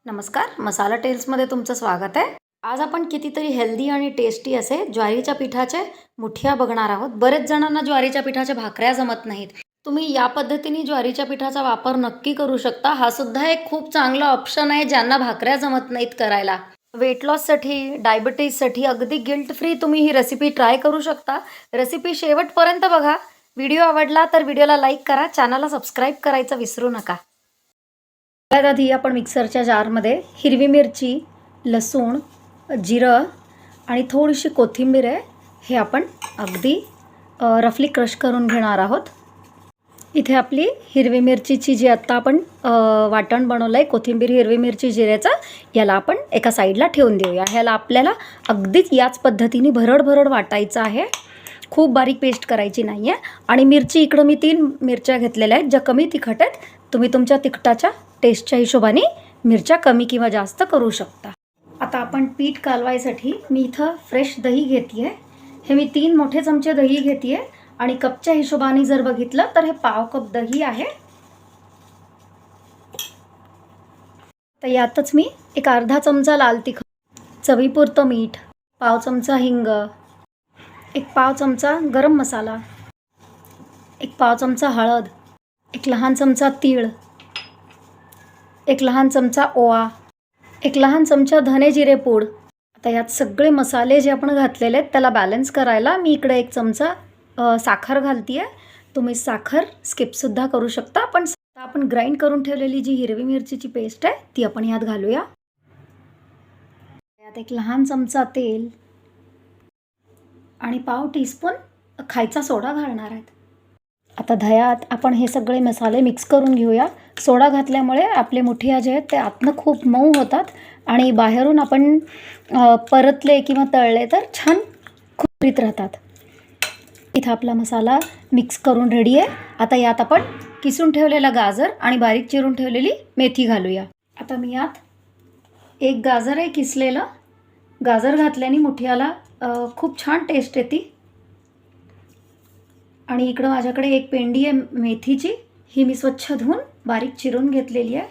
नमस्कार, मसाला टेल्समध्ये तुमचं स्वागत आहे. आज आपण कितीतरी हेल्दी आणि टेस्टी असे ज्वारीच्या पिठाचे मुठिया बघणार आहोत. बरेच जणांना ज्वारीच्या पिठाच्या भाकऱ्या जमत नाहीत. तुम्ही या पद्धतीने ज्वारीच्या पिठाचा वापर नक्की करू शकता. हा सुद्धा एक खूप चांगला ऑप्शन आहे ज्यांना भाकऱ्या जमत नाहीत करायला. वेट लॉससाठी, डायबिटीजसाठी अगदी गिल्ट फ्री तुम्ही ही रेसिपी ट्राय करू शकता. रेसिपी शेवटपर्यंत बघा. व्हिडिओ आवडला तर व्हिडिओला लाईक करा, चॅनलला सबस्क्राईब करायचं विसरू नका. सगळ्यात आधी आपण मिक्सरच्या जारमध्ये हिरवी मिरची, लसूण, जिरं आणि थोडीशी कोथिंबीर आहे हे आपण अगदी रफली क्रश करून घेणार आहोत. इथे आपली हिरवी मिरचीची जी आत्ता आपण वाटण बनवलं आहे, कोथिंबीर, हिरवी मिरची, जिऱ्याचा, याला आपण एका साईडला ठेवून देऊया. ह्याला आपल्याला अगदीच याच पद्धतीने भरड वाटायचं आहे. खूप बारीक पेस्ट करायची नाही आहे. आणि मिरची इकडं मी 3 मिरच्या घेतलेल्या आहेत ज्या कमी तिखट आहेत. तुम्ही तुमच्या तिखटाच्या टेस्टच्या हिशोबाने मिरच्या कमी किंवा जास्त करू शकता. आता आपण पीठ कालवायसाठी मी इथं फ्रेश दही घेते आहे. हे मी 3 मोठे चमचे दही घेते आहे आणि कपच्या हिशोबाने जर बघितलं तर हे पाव कप दही आहे. तर यातच मी एक अर्धा चमचा लाल तिखट, चवीपुरतं मीठ, पाव चमचा हिंग, एक पाव चमचा गरम मसाला, एक पाव चमचा हळद, एक लहान चमचा तीळ, एक लहान चमचा ओवा, एक लहान चमचा धने जिरे पूड. आता यात सगळे मसाले जे आपण घातलेले आहेत त्याला बॅलन्स करायला मी इकडे 1 चमचा साखर घालते आहे. तुम्ही साखर स्किपसुद्धा करू शकता. पण आपण ग्राइंड करून ठेवलेली जी हिरवी मिरचीची पेस्ट आहे ती आपण यात घालूया. यात एक लहान चमचा तेल आणि पाव टीस्पून खायचा सोडा घालणार आहेत. आता दह्यात आपण हे सगळे मसाले मिक्स करून घेऊया. सोडा घातल्यामुळे आपले मुठिया जे आहेत ते आतनं खूप मऊ होतात आणि बाहेरून आपण परतले किंवा तळले तर छान खुसखुशीत राहतात. इथं आपला मसाला मिक्स करून रेडी आहे. आता यात आपण किसून ठेवलेला गाजर आणि बारीक चिरून ठेवलेली मेथी घालूया. आता मी यात 1 गाजर आहे किसलेलं. गाजर घातल्याने मुठियाला खूप छान टेस्ट येते. आणि इकडं माझ्याकडे 1 पेंडी आहे मेथीची. ही मी स्वच्छ धुवून बारीक चिरून घेतलेली आहे.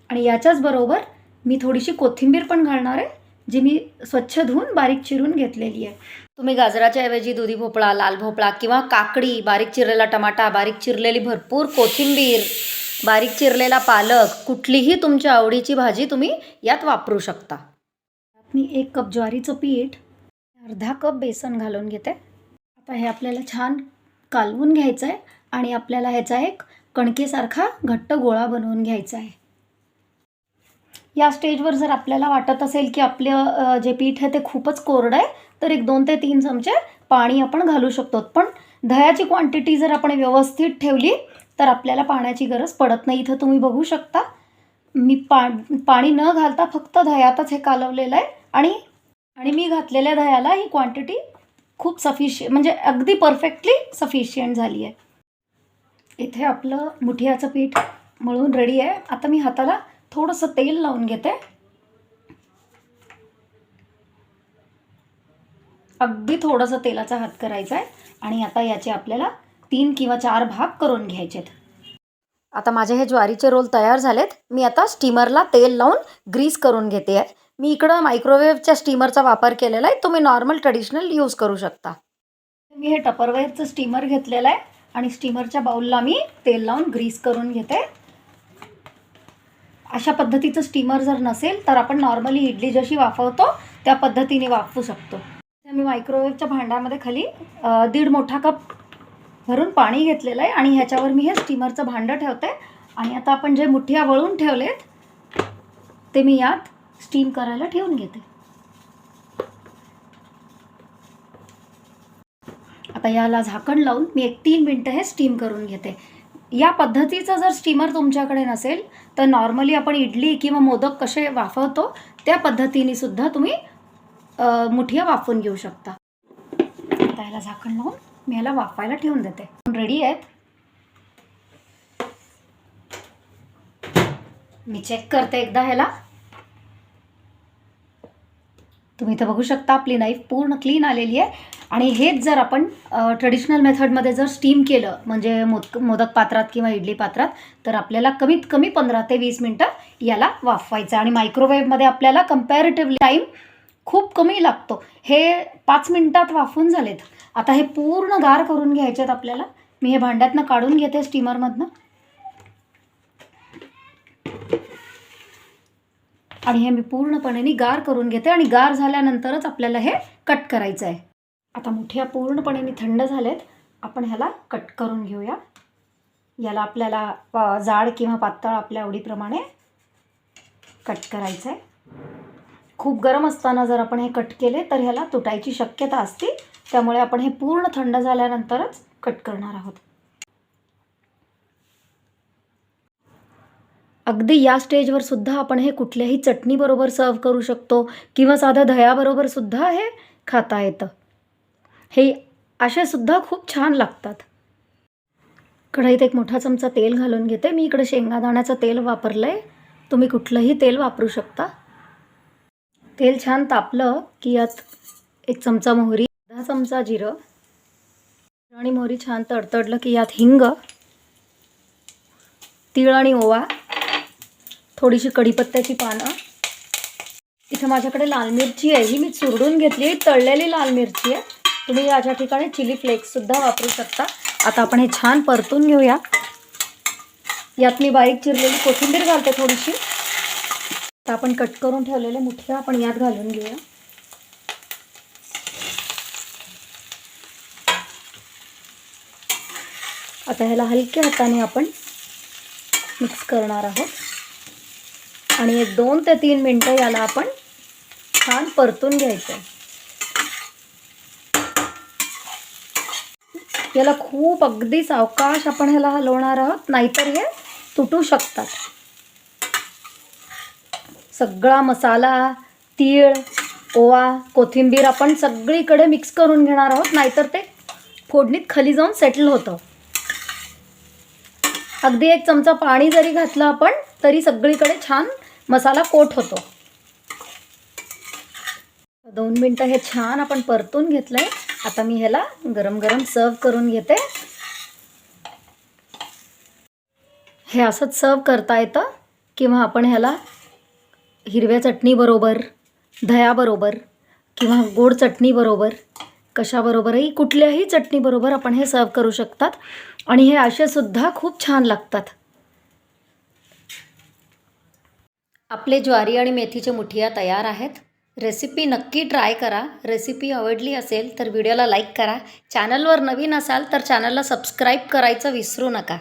आणि याच्याच बरोबर मी थोडीशी कोथिंबीर पण घालणार आहे जी मी स्वच्छ धुवून बारीक चिरून घेतलेली आहे. तुम्ही गाजराच्या ऐवजी दुधी भोपळा, लाल भोपळा किंवा काकडी, बारीक चिरलेला टमाटा, बारीक चिरलेली भरपूर कोथिंबीर, बारीक चिरलेला पालक, कुठलीही तुमच्या आवडीची भाजी तुम्ही यात वापरू शकता. मी 1 कप ज्वारीचं पीठ, अर्धा कप बेसन घालून घेते. आता हे आपल्याला छान कालवून घ्यायचं आहे आणि आपल्याला ह्याचा एक कणकेसारखा घट्ट गोळा बनवून घ्यायचा आहे. या स्टेजवर जर आपल्याला वाटत असेल की आपलं जे पीठ आहे ते खूपच कोरडं आहे तर 1 2 ते 3 चमचे पाणी आपण घालू शकतो. पण दह्याची क्वांटिटी जर आपण व्यवस्थित ठेवली तर आपल्याला पाण्याची गरज पडत नाही. इथं तुम्ही बघू शकता मी पाणी न घालता फक्त दह्यातच हे कालवलेलं आहे आणि मी घातलेल्या दह्याला ही क्वांटिटी खूप म्हणजे अगदी परफेक्टली सफिशियंट झाली आहे. इथे आपलं मुठियाचं पीठ मळून रेडी आहे. आता मी हाताला थोडंसं तेल लावून घेते. अगदी थोडंसं तेलाचा हात करायचा आहे आणि आता याचे आपल्याला 3 किंवा 4 भाग करून घ्यायचे आहेत. आता माझे हे ज्वारीचे रोल तयार झालेत. मी आता स्टीमरला तेल लावून ग्रीस करून घेते आहे. मी इकडं मायक्रोवेव्हच्या स्टीमरचा वापर केलेला आहे. तुम्ही नॉर्मल ट्रेडिशनल यूज करू शकता. मी हे टपरवेअरचं स्टीमर घेतलेलं आहे आणि स्टीमरच्या बाउलला मी तेल लावून ग्रीस करून घेते. अशा पद्धतीचं स्टीमर जर नसेल तर आपण नॉर्मली इडली जशी वाफवतो त्या पद्धतीने वाफवू शकतो. मी मायक्रोवेव्हच्या भांड्यामध्ये खाली 1.5 मोठा कप भरून पाणी घेतलेलं आहे आणि ह्याच्यावर मी हे स्टीमरचं भांडं ठेवते. आणि आता आपण जे मुठिया वळून ठेवलेत ते मी यात स्टीम करायला ठेवून घेते. आता याला झाकण लावून मी 3 मिनटं हे स्टीम करून घेते. या पद्धतीचं जर स्टीमर तुमच्याकडे नसेल तर नॉर्मली आपण इडली किंवा मोदक कसे वाफवतो त्या पद्धतीने सुद्धा तुम्ही मुठिया वाफवून घेऊ शकता. आता याला झाकण लावून मी याला वाफायला ठेवून देते. रेडी आहेत. मी चेक करते एकदा ह्याला. तुम्ही इथं बघू शकता आपली नाईफ पूर्ण क्लीन आलेली आहे. आणि हेच जर आपण ट्रेडिशनल मेथडमध्ये जर स्टीम केलं म्हणजे मोदक पात्रात किंवा इडली पात्रात, तर आपल्याला कमीत कमी 15 ते 20 मिनटं याला वाफवायचं. आणि मायक्रोवेव्हमध्ये आपल्याला कम्पॅरेटिव्हली टाईम खूप कमी लागतो. हे 5 मिनटात वाफून झालेत. आता हे पूर्ण गार करून घ्यायचे आहेत आपल्याला. मी हे भांड्यातनं काढून घेते स्टीमरमधनं. आणि हे मी पूर्णपणे गार करून घेते आणि गार झाल्यानंतरच आपल्याला हे कट करायचं आहे. आता मुठ्या पूर्णपणे थंड झालेत. आपण ह्याला कट करून घेऊया. याला आपल्याला जाड किंवा पातळ आपल्या आवडीप्रमाणे कट करायचं आहे. खूप गरम असताना जर आपण हे कट केले तर ह्याला तुटायची शक्यता असते. त्यामुळे आपण हे पूर्ण थंड झाल्यानंतरच कट करणार आहोत. अगदी या स्टेजवर सुद्धा आपण हे कुठल्याही चटणीबरोबर सर्व करू शकतो किंवा साध्या दह्याबरोबर सुद्धा हे खाता येतं. हे असे सुद्धा खूप छान लागतात. कढईत एक मोठा चमचा तेल घालून घेते. मी इकडे शेंगादाण्याचं तेल वापरलं आहे. तुम्ही कुठलंही तेल वापरू शकता. तेल छान तापलं की यात 1 चमचा मोहरी, 10 चमचा जिरं आणि मोहरी छान तडतडलं की यात हिंग, तीळ आणि ओवा, थोडीशी कढीपत्त्याची पानं. इथं माझ्याकडे लाल मिरची आहे. ही मी चुरडून घेतली, तळलेली लाल मिरची आहे. तुम्ही याच्या ठिकाणी चिली फ्लेक्ससुद्धा वापरू शकता. आता आपण हे छान परतून घेऊया. यात मी बारीक चिरलेली कोथिंबीर घालते थोडीशी. आता आपण कट करून ठेवलेले मुठ्या आपण यात घालून घेऊया. आता ह्याला हलक्या हाताने आपण मिक्स करणार आहोत. आणि एक 2 ते 3 मिनटं याला आपण छान परतून घ्यायचं आहे. याला खूप अगदी सावकाश आपण ह्याला हलवणार आहोत, नाहीतर हे तुटू शकतात. सगळा मसाला, तीळ, ओवा, कोथिंबीर आपण सगळीकडे मिक्स करून घेणार आहोत, नाहीतर ते फोडणीत खाली जाऊन सेटल होतं. अगदी 1 चमचा पाणी जरी घातलं आपण तरी सगळीकडे छान मसाला कोट होतो. 2 मिनटं हे छान आपण परतून घेतलं आहे. आता मी ह्याला गरम गरम सर्व करून घेते. हे असंच सर्व करता येतं किंवा आपण ह्याला हिरव्या चटणीबरोबर, दह्याबरोबर किंवा गोड चटणीबरोबर, कशाबरोबरही कुठल्याही चटणीबरोबर आपण हे सर्व करू शकतात. आणि हे असेसुद्धा खूप छान लागतात. आपले ज्वारी आणि मेथीचे मुठिया तयार आहेत. रेसिपी नक्की ट्राय करा. रेसिपी आवडली असेल तर व्हिडिओला लाईक करा. चॅनलवर नवीन असाल तर चॅनलला सबस्क्राईब करायचं विसरू नका.